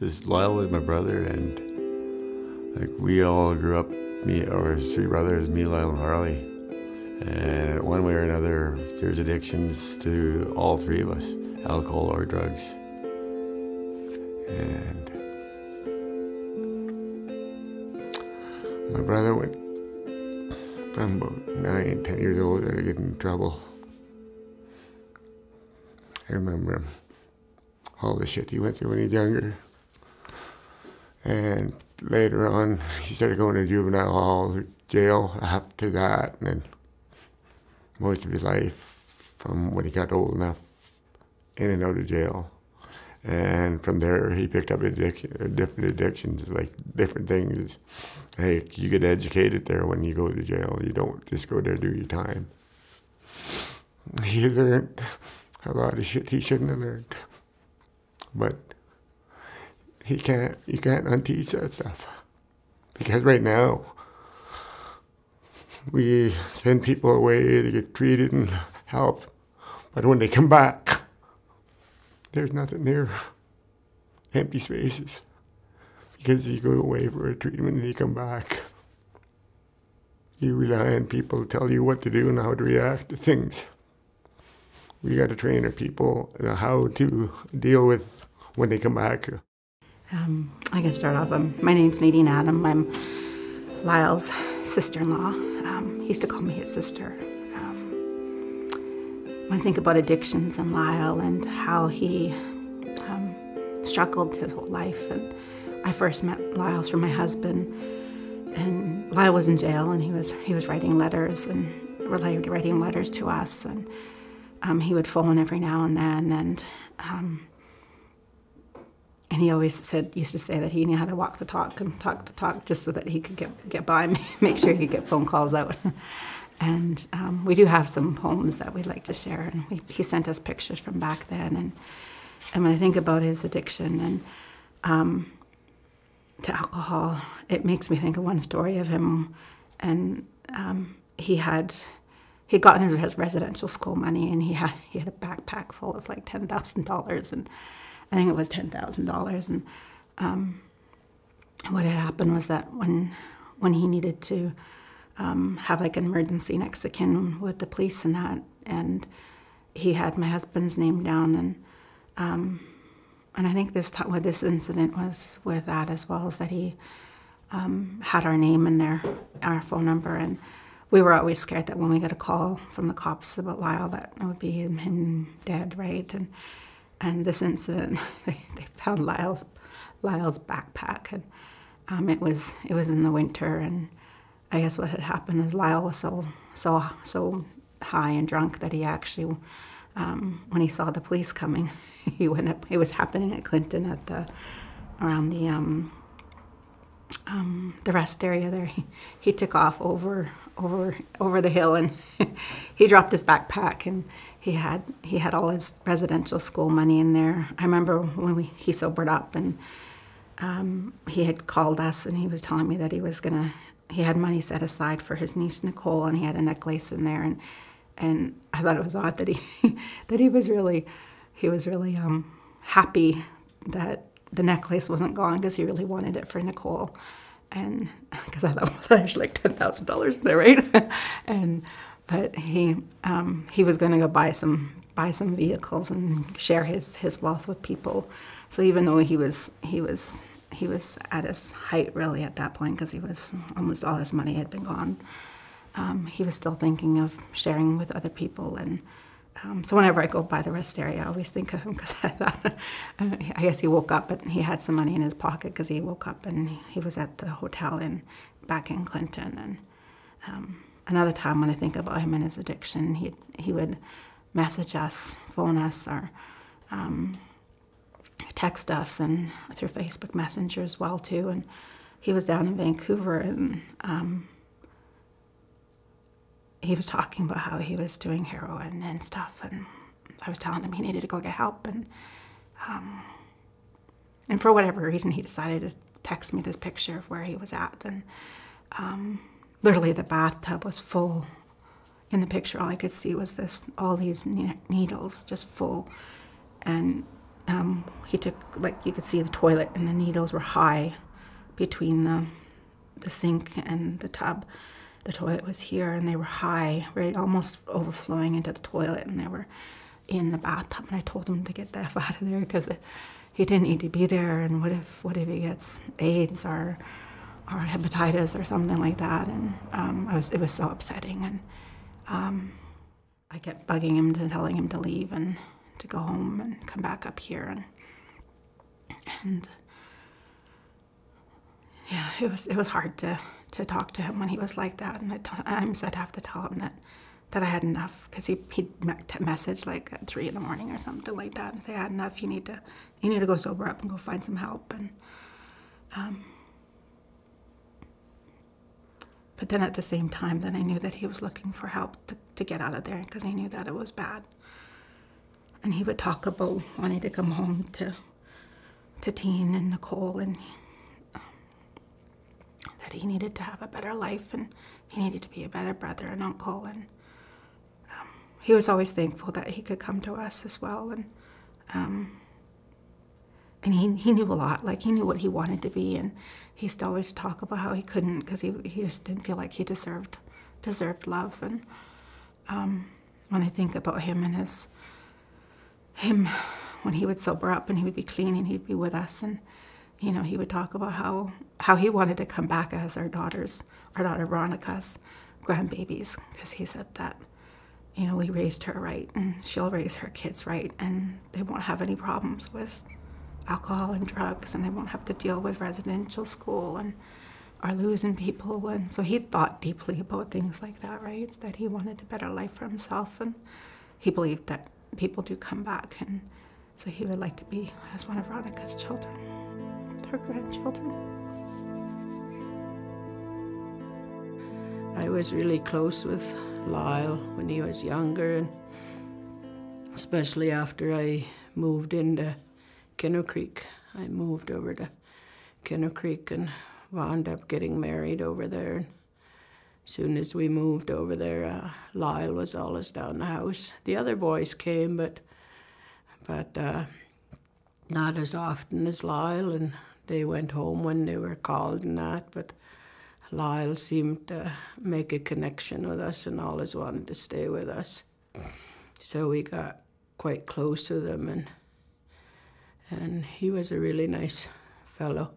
is Lyle was my brother, and like we all grew up, his three brothers, me, Lyle, and Harley. And one way or another, there's addictions to all three of us, alcohol or drugs. And my brother went from about 9, 10 years old to get in trouble. I remember him, all the shit he went through when he was younger. And later on, he started going to juvenile hall, jail after that, and then most of his life, from when he got old enough, in and out of jail. And from there, he picked up different addictions, like different things. Hey, you get educated there when you go to jail. You don't just go there to do your time. He learned a lot of shit he shouldn't have learned. But you can't unteach that stuff. Because right now, we send people away to get treated and help. But when they come back, there's nothing there. Empty spaces. Because you go away for a treatment and you come back. You rely on people to tell you what to do and how to react to things. We got to train our people how to deal with when they come back. I can start off. My name's Nadine Adam. I'm Lyle's sister-in-law. He used to call me his sister. When I think about addictions and Lyle and how he struggled his whole life, and I first met Lyle through my husband, and Lyle was in jail, and he was writing letters to us, and he would phone every now and then, and he always used to say that he knew how to walk the talk and talk the talk just so that he could get by, make sure he could get phone calls out. And we do have some poems that we'd like to share, and he sent us pictures from back then. And when I think about his addiction and to alcohol, it makes me think of one story of him. And he had gotten into his residential school money, and he had a backpack full of like $10,000, and I think it was $10,000. And what had happened was that when he needed to have like an emergency next to kin with the police and that, and he had my husband's name down, and I think what this incident was with that as well, is that he had our name in there, our phone number, and we were always scared that when we got a call from the cops about Lyle, that it would be him dead, right? And this incident, they found Lyle's backpack, and it was in the winter, and I guess what had happened is Lyle was so high and drunk that he actually, when he saw the police coming, he went up. It was happening at Clinton around the rest area there. He took off over the hill, and he dropped his backpack, and he had all his residential school money in there. I remember when he sobered up, and he had called us, and he was telling me that he had money set aside for his niece Nicole, and he had a necklace in there, and I thought it was odd that he was really happy that the necklace wasn't gone, because he really wanted it for Nicole, and because I thought, well, there's like $10,000 in there, right? But he was going to go buy some vehicles and share his wealth with people. So even though he was at his height really at that point, because he was almost all his money had been gone, he was still thinking of sharing with other people. And so whenever I go by the rest area, I always think of him, because I thought, I guess he woke up, but he had some money in his pocket, because he woke up and he was at the hotel back in Clinton. And another time when I think about him and his addiction, he would message us, phone us, or text us, and through Facebook Messenger as well too. And he was down in Vancouver, and he was talking about how he was doing heroin and stuff, and I was telling him he needed to go get help, and for whatever reason he decided to text me this picture of where he was at, and literally the bathtub was full. In the picture, all I could see was all these needles just full, and he took, like, you could see the toilet and the needles were high between the sink and the tub. The toilet was here and they were high, right, almost overflowing into the toilet, and they were in the bathtub. And I told him to get the F out of there because he didn't need to be there. And what if he gets AIDS or hepatitis or something like that? And it was so upsetting. And I kept bugging him, telling him to leave and to go home and come back up here. And yeah, it was hard to talk to him when he was like that. And I'd have to tell him that I had enough, because he'd message like at 3 a.m. or something like that and say, I had enough, you need to go sober up and go find some help. And but then at the same time, then I knew that he was looking for help to get out of there, because he knew that it was bad. And he would talk about wanting to come home to Teen and Nicole, and that he needed to have a better life, and he needed to be a better brother and uncle. And he was always thankful that he could come to us as well. And he knew a lot, like he knew what he wanted to be, and he used to always talk about how he couldn't, because he just didn't feel like he deserved love. And when I think about him and him when he would sober up and he would be clean and he'd be with us, and he would talk about how he wanted to come back as our daughter Veronica's grandbabies, because he said that we raised her right and she'll raise her kids right, and they won't have any problems with alcohol and drugs, and they won't have to deal with residential school and or losing people. And so he thought deeply about things like that, right? That he wanted a better life for himself, and he believed that people do come back, and so he would like to be as one of Veronica's children, her grandchildren. I was really close with Lyle when he was younger, and especially after I moved into Kinner Creek. I moved over to Kinner Creek and wound up getting married over there. And as soon as we moved over there, Lyle was always down the house. The other boys came, but not as often as Lyle, and they went home when they were called and that. But Lyle seemed to make a connection with us and always wanted to stay with us. So we got quite close with him, and he was a really nice fellow.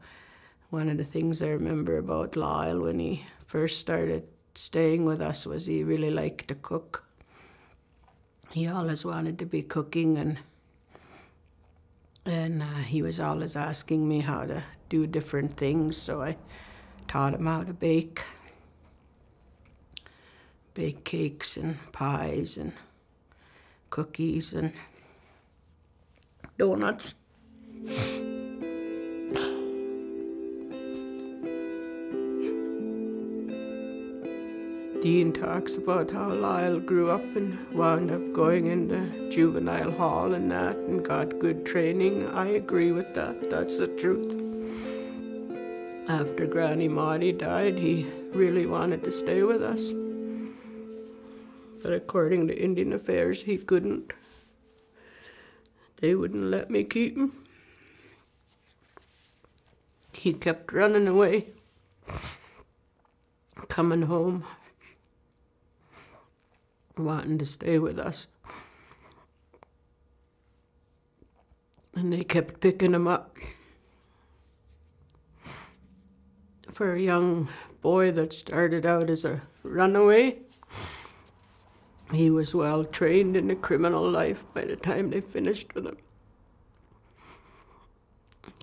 One of the things I remember about Lyle when he first started staying with us was he really liked to cook. He always wanted to be cooking, and he was always asking me how to do different things, so I taught him how to bake cakes and pies and cookies and donuts. Dean talks about how Lyle grew up and wound up going into juvenile hall and that, and got good training. I agree with that. That's the truth. After Granny Maudie died, he really wanted to stay with us. But according to Indian Affairs, he couldn't. They wouldn't let me keep him. He kept running away, coming home, wanting to stay with us. And they kept picking him up. For a young boy that started out as a runaway, he was well trained in a criminal life by the time they finished with him.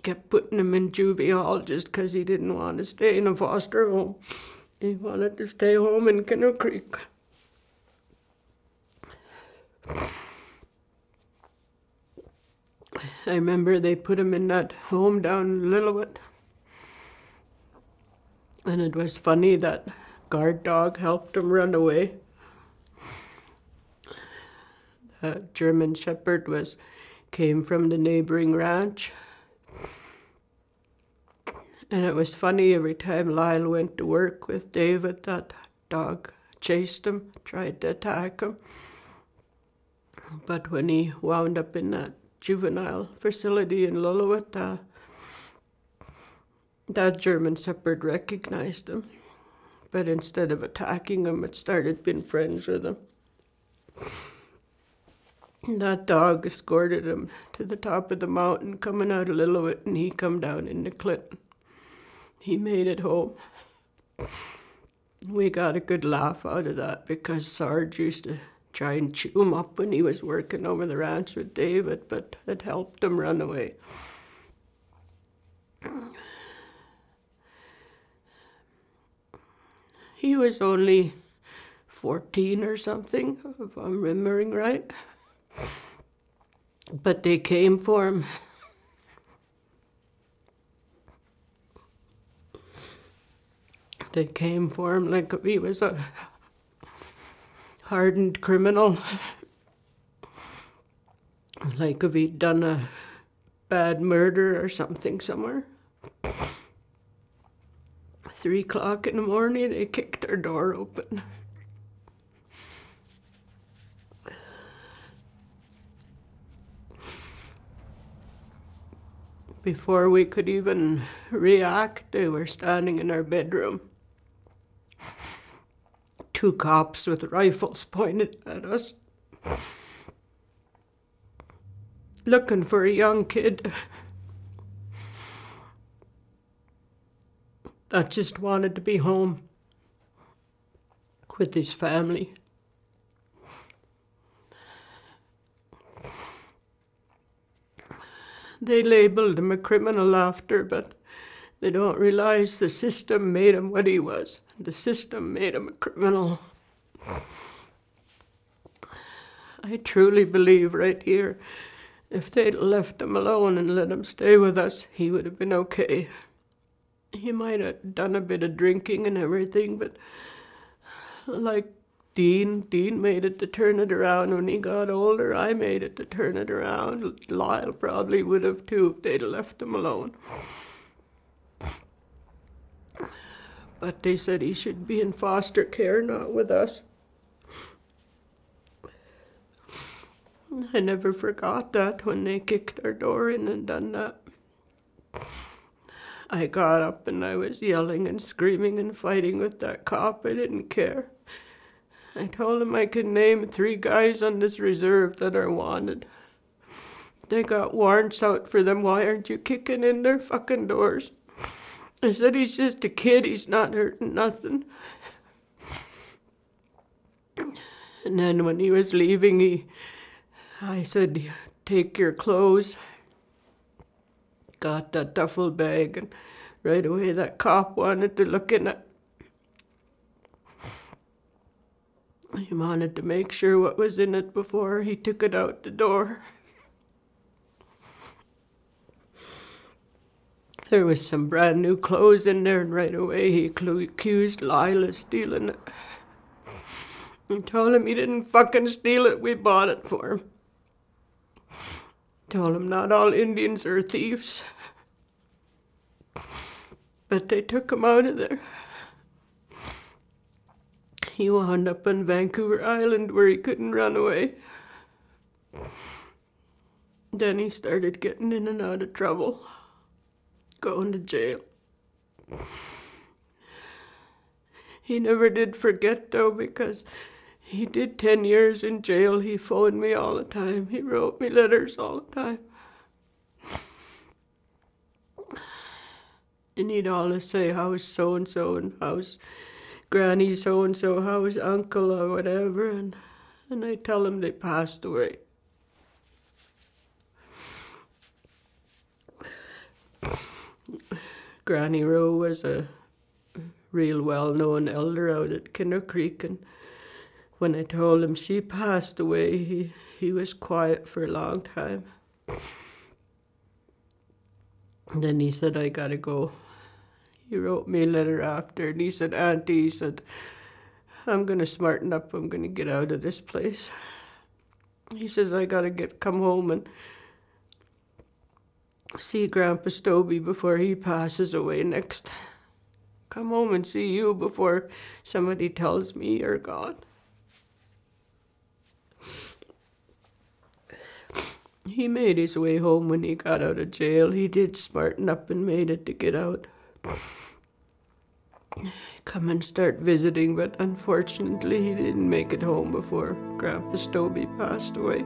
Kept putting him in juvie hall just because he didn't want to stay in a foster home. He wanted to stay home in Kinner Creek. I remember they put him in that home down in Lillooet. And it was funny that guard dog helped him run away. The German Shepherd came from the neighboring ranch. And it was funny, every time Lyle went to work with David, that dog chased him, tried to attack him. But when he wound up in that juvenile facility in Lillooet. That German Shepherd recognized him, but instead of attacking him, it started being friends with him. That dog escorted him to the top of the mountain coming out of Lillooet, and he come down into Clinton. He made it home. We got a good laugh out of that because Sarge used to try and chew him up when he was working over the ranch with David, but it helped him run away. He was only 14 or something, if I'm remembering right. But they came for him. They came for him like if he was a hardened criminal. Like if he'd done a bad murder or something somewhere. 3 o'clock in the morning, they kicked our door open. Before we could even react, they were standing in our bedroom. 2 cops with rifles pointed at us, looking for a young kid that just wanted to be home with his family. They labeled him a criminal after, but they don't realize the system made him what he was. The system made him a criminal. I truly believe right here, if they'd left him alone and let him stay with us, he would have been okay. He might have done a bit of drinking and everything, but like Dean made it to turn it around when he got older. I made it to turn it around. Lyle probably would have too if they'd left him alone. But they said he should be in foster care, not with us. I never forgot that when they kicked our door in and done that. I got up and I was yelling and screaming and fighting with that cop. I didn't care. I told him I could name 3 guys on this reserve that are wanted. They got warrants out for them. Why aren't you kicking in their fucking doors? I said, he's just a kid. He's not hurting nothing. And then when he was leaving, I said, take your clothes. Got that duffel bag, and right away that cop wanted to look in it. He wanted to make sure what was in it before he took it out the door. There was some brand new clothes in there, and right away he accused Lyle of stealing it. I told him he didn't fucking steal it, we bought it for him. Told him not all Indians are thieves. But they took him out of there. He wound up on Vancouver Island where he couldn't run away. Then he started getting in and out of trouble, going to jail. He never did forget though, because he did 10 years in jail. He phoned me all the time. He wrote me letters all the time. And he'd always say, how's so-and-so, and how's Granny so-and-so, how's Uncle, or whatever. And I tell him they passed away. Granny Rowe was a real well-known elder out at Kinner Creek, and when I told him she passed away, he was quiet for a long time. And then he said, I gotta go. He wrote me a letter after, and he said, Auntie, he said, I'm gonna smarten up, I'm gonna get out of this place. He says, I gotta come home and see Grandpa Stobie before he passes away next. Come home and see you before somebody tells me you're gone. he made his way home when he got out of jail. He did smarten up and made it to get out. Come and start visiting, but unfortunately he didn't make it home before Grandpa Stobie passed away.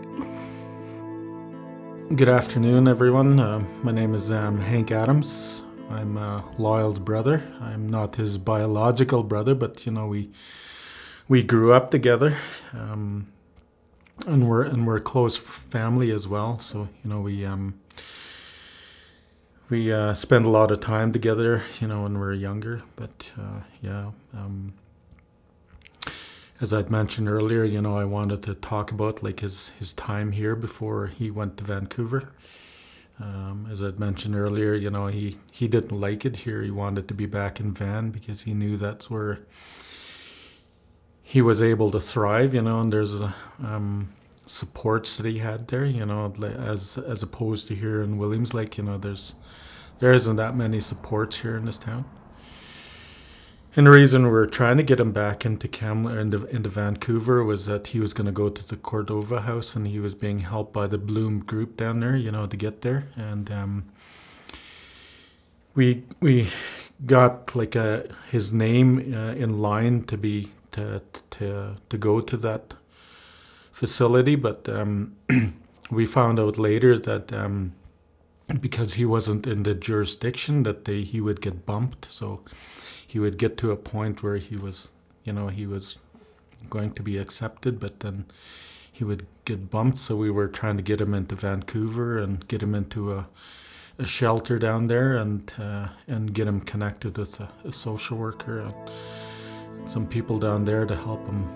Good afternoon, everyone. My name is Hank Adams. I'm Lyle's brother. I'm not his biological brother, but we grew up together, and we're close family as well. So we spend a lot of time together, when we were younger. But as I'd mentioned earlier, I wanted to talk about his time here before he went to Vancouver. As I'd mentioned earlier, he didn't like it here. He wanted to be back in Van because he knew that's where he was able to thrive, and there's supports that he had there, as opposed to here in Williams Lake, there isn't that many supports here in this town. And the reason we're trying to get him back into into Vancouver was that he was going to go to the Cordova house, and he was being helped by the Bloom group down there, to get there. And we got his name in line to go to that facility, but we found out later that because he wasn't in the jurisdiction that he would get bumped. So he would get to a point where he was going to be accepted, but then he would get bumped. So we were trying to get him into Vancouver and get him into a shelter down there, and get him connected with a social worker and some people down there to help him,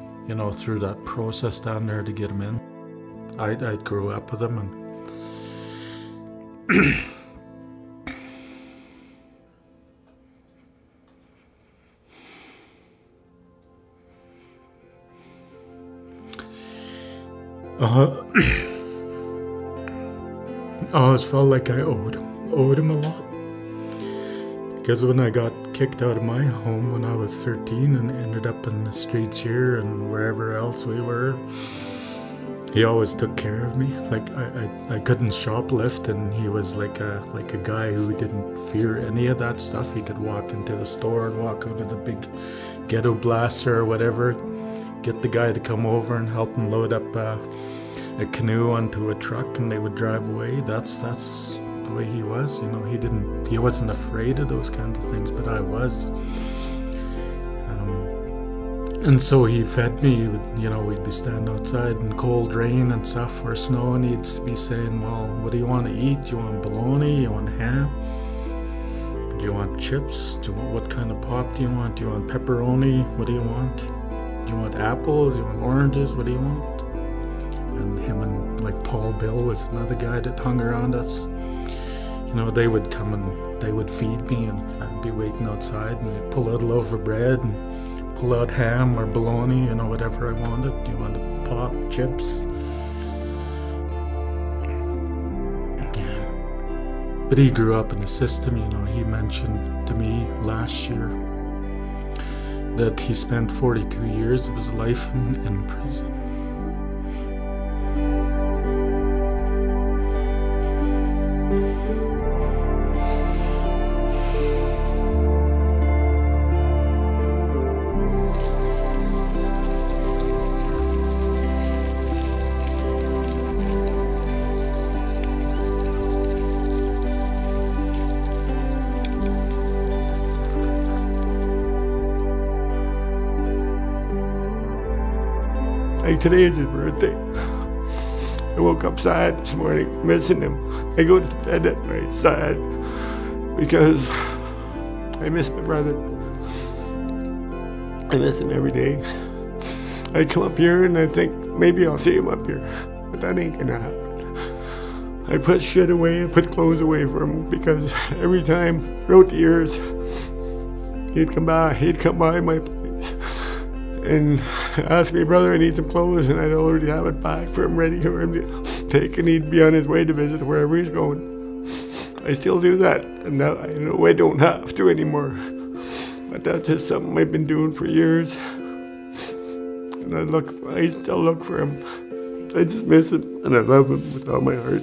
through that process down there to get him in. I grew up with him, and I always felt like I owed him a lot. Because when I got kicked out of my home when I was 13 and ended up in the streets here and wherever else we were, he always took care of me. I couldn't shoplift, and he was like a guy who didn't fear any of that stuff. He could walk into the store and walk out of the big ghetto blaster or whatever, get the guy to come over and help him load up a canoe onto a truck, and they would drive away. That's the way he was. He wasn't afraid of those kinds of things, but I was. And so he fed me. We'd be standing outside in cold rain and stuff, or snow, and he'd be saying, well, what do you want to eat? Do you want bologna? You want ham? Do you want chips? What kind of pop do you want? Do you want pepperoni? What do you want? Do you want apples? Do you want oranges? What do you want? And him and Paul Bill was another guy that hung around us. They would come and they would feed me, and I'd be waiting outside, and they'd pull out a loaf of bread and pull out ham or bologna, whatever I wanted. Do you want pop, chips? Yeah. But he grew up in the system. He mentioned to me last year that he spent 42 years of his life in prison. Today is his birthday. I woke up sad this morning, missing him. I go to bed at night sad because I miss my brother. I miss him every day. I come up here and I think maybe I'll see him up here, but that ain't gonna happen. I put shit away, I put clothes away for him because every time throughout the years he'd come by my place and ask me, brother, I need some clothes, and I'd already have it back for him, ready for him to take, and he'd be on his way to visit wherever he's going. I still do that, and now I know I don't have to anymore. But that's just something I've been doing for years. And I still look for him. I just miss him, and I love him with all my heart.